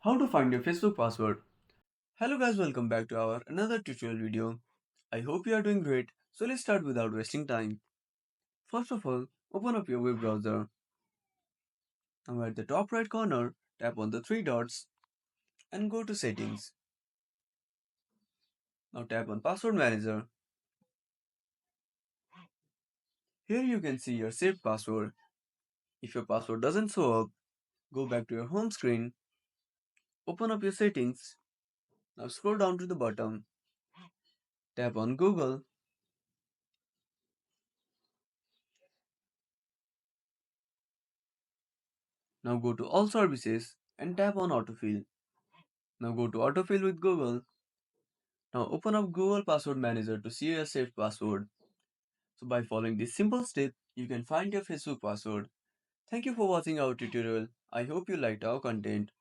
How to find your Facebook password. Hello guys, welcome back to our another tutorial video. I hope you are doing great. So let's start without wasting time. First of all, open up your web browser. Now at the top right corner, tap on the three dots and go to settings. Now tap on password manager. Here you can see your saved password. If your password doesn't show up, go back to your home screen, open up your settings. Now scroll down to the bottom, tap on Google. Now go to all services and tap on autofill. Now go to autofill with Google. Now open up Google Password Manager to see your saved password. So by following this simple step, you can find your Facebook password. Thank you for watching our tutorial. I hope you liked our content.